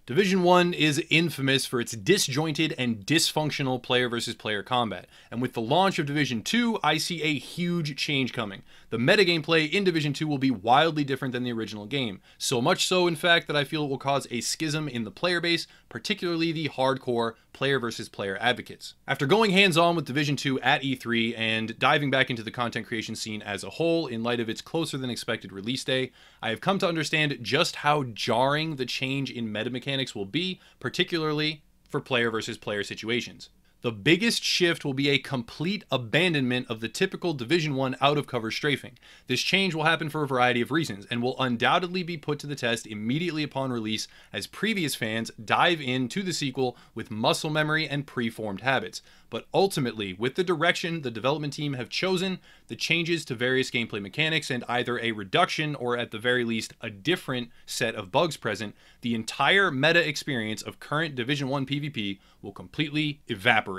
Division 1 is infamous for its disjointed and dysfunctional player versus player combat, and with the launch of Division 2, I see a huge change coming. The metagame play in Division 2 will be wildly different than the original game, so much so in fact that I feel it will cause a schism in the player base, particularly the hardcore player versus player advocates. After going hands-on with Division 2 at E3 and diving back into the content creation scene as a whole in light of its closer than expected release day, I have come to understand just how jarring the change in meta mechanics will be, particularly for player versus player situations. The biggest shift will be a complete abandonment of the typical Division 1 out-of-cover strafing. This change will happen for a variety of reasons, and will undoubtedly be put to the test immediately upon release as previous fans dive into the sequel with muscle memory and preformed habits. But ultimately, with the direction the development team have chosen, the changes to various gameplay mechanics, and either a reduction or at the very least a different set of bugs present, the entire meta experience of current Division 1 PvP will completely evaporate.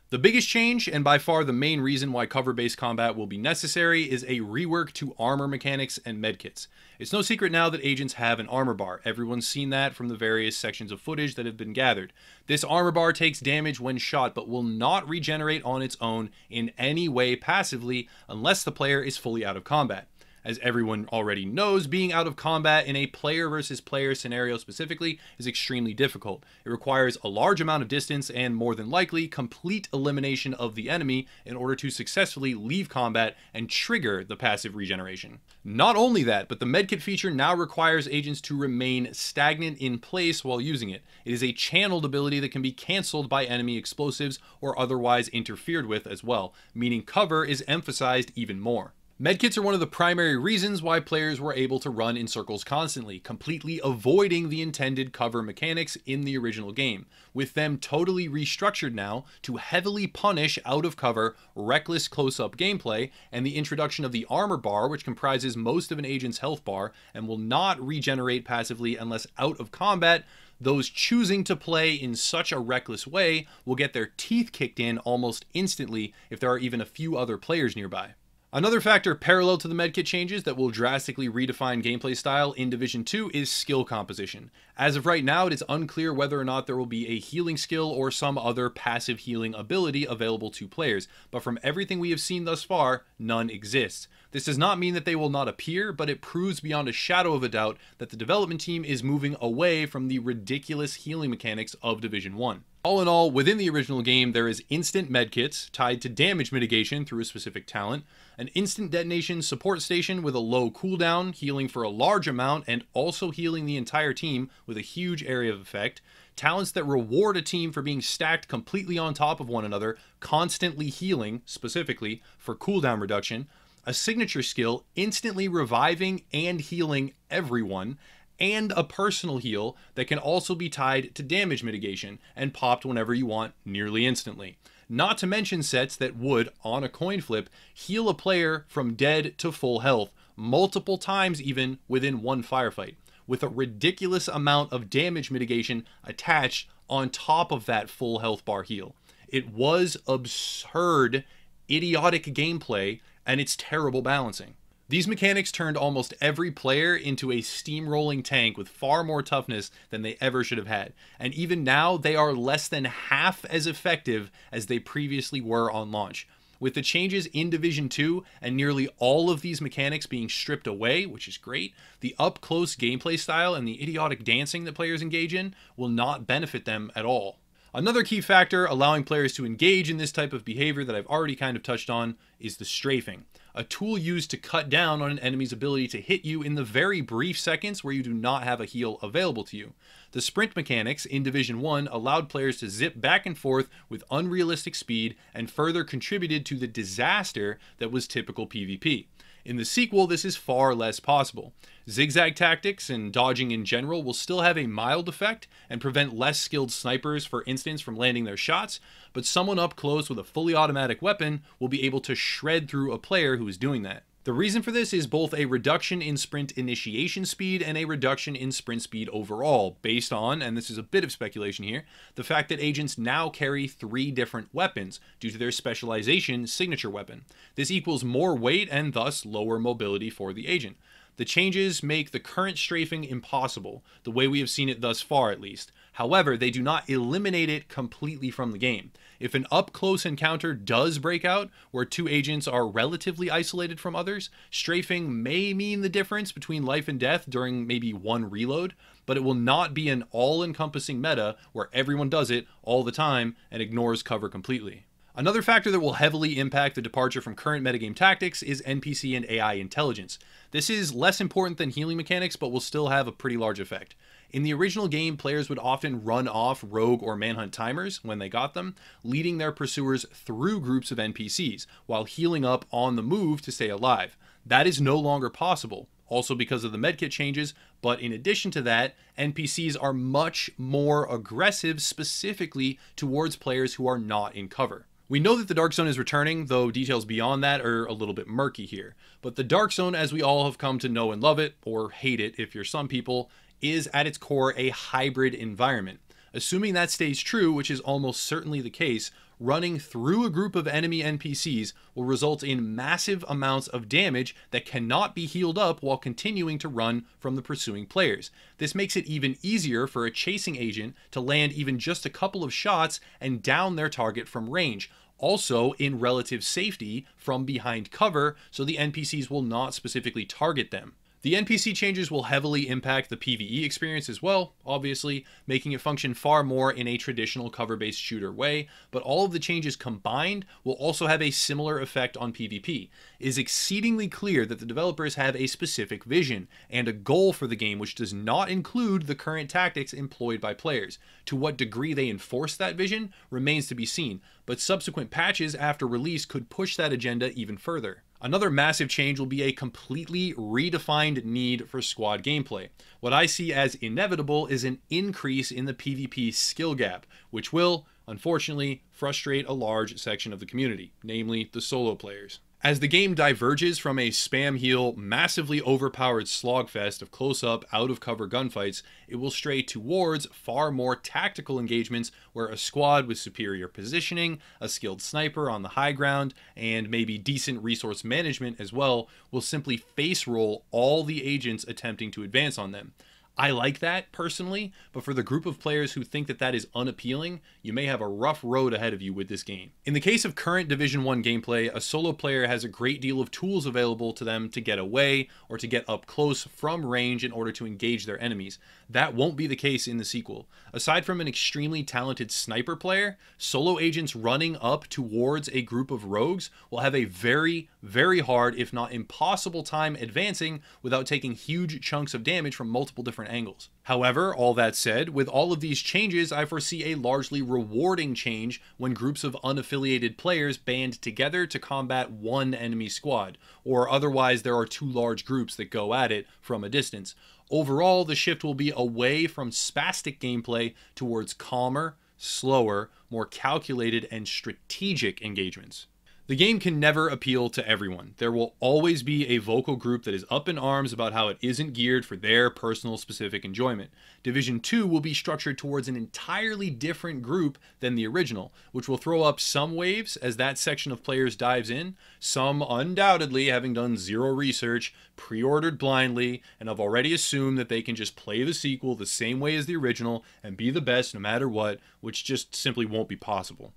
The biggest change, and by far the main reason why cover-based combat will be necessary, is a rework to armor mechanics and medkits. It's no secret now that agents have an armor bar. Everyone's seen that from the various sections of footage that have been gathered. This armor bar takes damage when shot, but will not regenerate on its own in any way passively unless the player is fully out of combat. As everyone already knows, being out of combat in a player versus player scenario specifically is extremely difficult. It requires a large amount of distance and, more than likely, complete elimination of the enemy in order to successfully leave combat and trigger the passive regeneration. Not only that, but the medkit feature now requires agents to remain stagnant in place while using it. It is a channeled ability that can be cancelled by enemy explosives or otherwise interfered with as well, meaning cover is emphasized even more. Medkits are one of the primary reasons why players were able to run in circles constantly, completely avoiding the intended cover mechanics in the original game, with them totally restructured now to heavily punish out-of-cover, reckless close-up gameplay, and the introduction of the armor bar, which comprises most of an agent's health bar and will not regenerate passively unless out of combat. Those choosing to play in such a reckless way will get their teeth kicked in almost instantly if there are even a few other players nearby. Another factor parallel to the medkit changes that will drastically redefine gameplay style in Division 2 is skill composition. As of right now, it is unclear whether or not there will be a healing skill or some other passive healing ability available to players, but from everything we have seen thus far, none exists. This does not mean that they will not appear, but it proves beyond a shadow of a doubt that the development team is moving away from the ridiculous healing mechanics of Division 1. All in all, within the original game, there is instant medkits tied to damage mitigation through a specific talent, an instant detonation support station with a low cooldown, healing for a large amount and also healing the entire team with a huge area of effect, talents that reward a team for being stacked completely on top of one another, constantly healing, specifically for cooldown reduction, a signature skill instantly reviving and healing everyone, and a personal heal that can also be tied to damage mitigation and popped whenever you want nearly instantly. Not to mention sets that would, on a coin flip, heal a player from dead to full health, multiple times even within one firefight, with a ridiculous amount of damage mitigation attached on top of that full health bar heal. It was absurd, idiotic gameplay, and it's terrible balancing. These mechanics turned almost every player into a steamrolling tank with far more toughness than they ever should have had, and even now they are less than half as effective as they previously were on launch. With the changes in Division 2 and nearly all of these mechanics being stripped away, which is great, the up-close gameplay style and the idiotic dancing that players engage in will not benefit them at all. Another key factor allowing players to engage in this type of behavior that I've already kind of touched on is the strafing, a tool used to cut down on an enemy's ability to hit you in the very brief seconds where you do not have a heal available to you. The sprint mechanics in Division 1 allowed players to zip back and forth with unrealistic speed and further contributed to the disaster that was typical PvP. In the sequel, this is far less possible. Zigzag tactics and dodging in general will still have a mild effect and prevent less skilled snipers, for instance, from landing their shots, but someone up close with a fully automatic weapon will be able to shred through a player who is doing that. The reason for this is both a reduction in sprint initiation speed and a reduction in sprint speed overall, based on, and this is a bit of speculation here, the fact that agents now carry 3 different weapons due to their specialization signature weapon. This equals more weight and thus lower mobility for the agent. The changes make the current strafing impossible, the way we have seen it thus far at least. However, they do not eliminate it completely from the game. If an up-close encounter does break out, where two agents are relatively isolated from others, strafing may mean the difference between life and death during maybe one reload, but it will not be an all-encompassing meta where everyone does it all the time and ignores cover completely. Another factor that will heavily impact the departure from current metagame tactics is NPC and AI intelligence. This is less important than healing mechanics, but will still have a pretty large effect. In the original game, players would often run off rogue or manhunt timers when they got them, leading their pursuers through groups of NPCs, while healing up on the move to stay alive. That is no longer possible, also because of the medkit changes, but in addition to that, NPCs are much more aggressive specifically towards players who are not in cover. We know that the Dark Zone is returning, though details beyond that are a little bit murky here. But the Dark Zone, as we all have come to know and love it, or hate it if you're some people, is at its core a hybrid environment. Assuming that stays true, which is almost certainly the case, running through a group of enemy NPCs will result in massive amounts of damage that cannot be healed up while continuing to run from the pursuing players. This makes it even easier for a chasing agent to land even just a couple of shots and down their target from range. Also in relative safety from behind cover, so the NPCs will not specifically target them. The NPC changes will heavily impact the PvE experience as well, obviously, making it function far more in a traditional cover-based shooter way, but all of the changes combined will also have a similar effect on PvP. It is exceedingly clear that the developers have a specific vision and a goal for the game which does not include the current tactics employed by players. To what degree they enforce that vision remains to be seen, but subsequent patches after release could push that agenda even further. Another massive change will be a completely redefined need for squad gameplay. What I see as inevitable is an increase in the PvP skill gap, which will, unfortunately, frustrate a large section of the community, namely the solo players. As the game diverges from a spam heal, massively overpowered slogfest of close-up, out-of-cover gunfights, it will stray towards far more tactical engagements where a squad with superior positioning, a skilled sniper on the high ground, and maybe decent resource management as well, will simply face roll all the agents attempting to advance on them. I like that personally, but for the group of players who think that that is unappealing, you may have a rough road ahead of you with this game. In the case of current Division 1 gameplay, a solo player has a great deal of tools available to them to get away or to get up close from range in order to engage their enemies. That won't be the case in the sequel. Aside from an extremely talented sniper player, solo agents running up towards a group of rogues will have a very, very hard, if not impossible time advancing without taking huge chunks of damage from multiple different angles. However, all that said, with all of these changes, I foresee a largely rewarding change when groups of unaffiliated players band together to combat one enemy squad, or otherwise there are two large groups that go at it from a distance. Overall, the shift will be away from spastic gameplay towards calmer, slower, more calculated, and strategic engagements. The game can never appeal to everyone. There will always be a vocal group that is up in arms about how it isn't geared for their personal specific enjoyment. Division 2 will be structured towards an entirely different group than the original, which will throw up some waves as that section of players dives in, some undoubtedly having done zero research, pre-ordered blindly, and have already assumed that they can just play the sequel the same way as the original and be the best no matter what, which just simply won't be possible.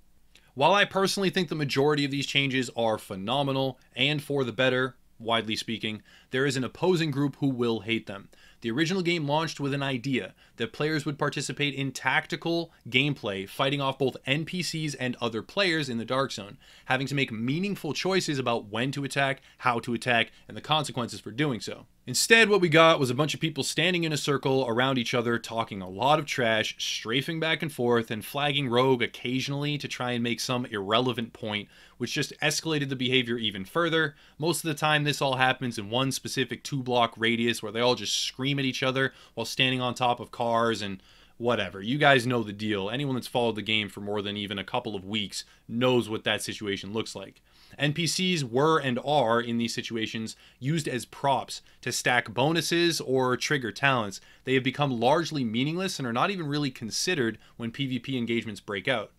While I personally think the majority of these changes are phenomenal and for the better, widely speaking, there is an opposing group who will hate them. The original game launched with an idea that players would participate in tactical gameplay, fighting off both NPCs and other players in the Dark Zone, having to make meaningful choices about when to attack, how to attack, and the consequences for doing so. Instead, what we got was a bunch of people standing in a circle around each other, talking a lot of trash, strafing back and forth, and flagging rogue occasionally to try and make some irrelevant point, which just escalated the behavior even further. Most of the time, this all happens in one specific 2-block radius where they all just scream at each other while standing on top of cars and whatever. You guys know the deal. Anyone that's followed the game for more than even a couple of weeks knows what that situation looks like. NPCs were and are, in these situations, used as props to stack bonuses or trigger talents. They have become largely meaningless and are not even really considered when PvP engagements break out.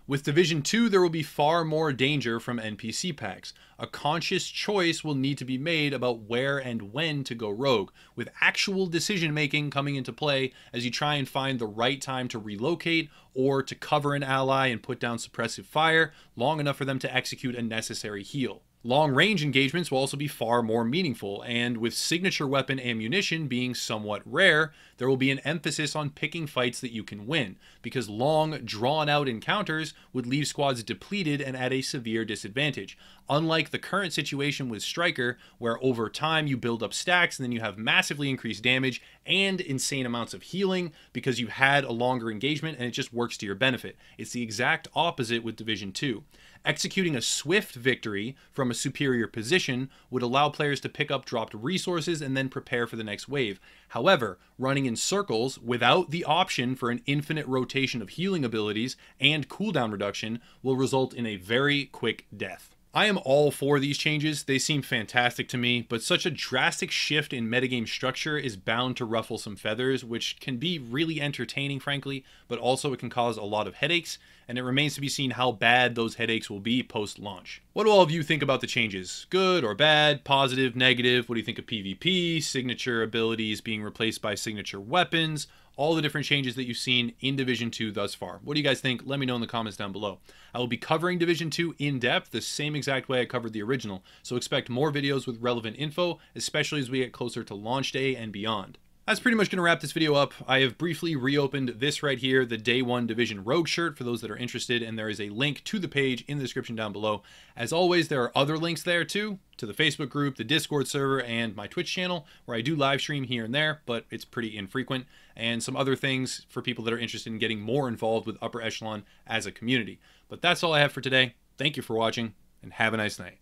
With Division 2, there will be far more danger from NPC packs. A conscious choice will need to be made about where and when to go rogue, with actual decision making coming into play as you try and find the right time to relocate or to cover an ally and put down suppressive fire long enough for them to execute a necessary heal. Long-range engagements will also be far more meaningful, and with signature weapon ammunition being somewhat rare, there will be an emphasis on picking fights that you can win, because long, drawn-out encounters would leave squads depleted and at a severe disadvantage. Unlike the current situation with Striker, where over time you build up stacks and then you have massively increased damage and insane amounts of healing because you've had a longer engagement and it just works to your benefit. It's the exact opposite with Division 2. Executing a swift victory from a superior position would allow players to pick up dropped resources and then prepare for the next wave. However, running in circles without the option for an infinite rotation of healing abilities and cooldown reduction will result in a very quick death. I am all for these changes, they seem fantastic to me, but such a drastic shift in metagame structure is bound to ruffle some feathers, which can be really entertaining frankly, but also it can cause a lot of headaches, and it remains to be seen how bad those headaches will be post-launch. What do all of you think about the changes? Good or bad? Positive? Negative? What do you think of PvP? Signature abilities being replaced by signature weapons? All the different changes that you've seen in Division 2 thus far. What do you guys think? Let me know in the comments down below. I will be covering Division 2 in depth the same exact way I covered the original, so expect more videos with relevant info, especially as we get closer to launch day and beyond. That's pretty much going to wrap this video up. I have briefly reopened this right here, the Day 1 Division Rogue shirt for those that are interested, and there is a link to the page in the description down below. As always, there are other links there too, to the Facebook group, the Discord server, and my Twitch channel, where I do live stream here and there, but it's pretty infrequent, and some other things for people that are interested in getting more involved with Upper Echelon as a community. But that's all I have for today. Thank you for watching, and have a nice night.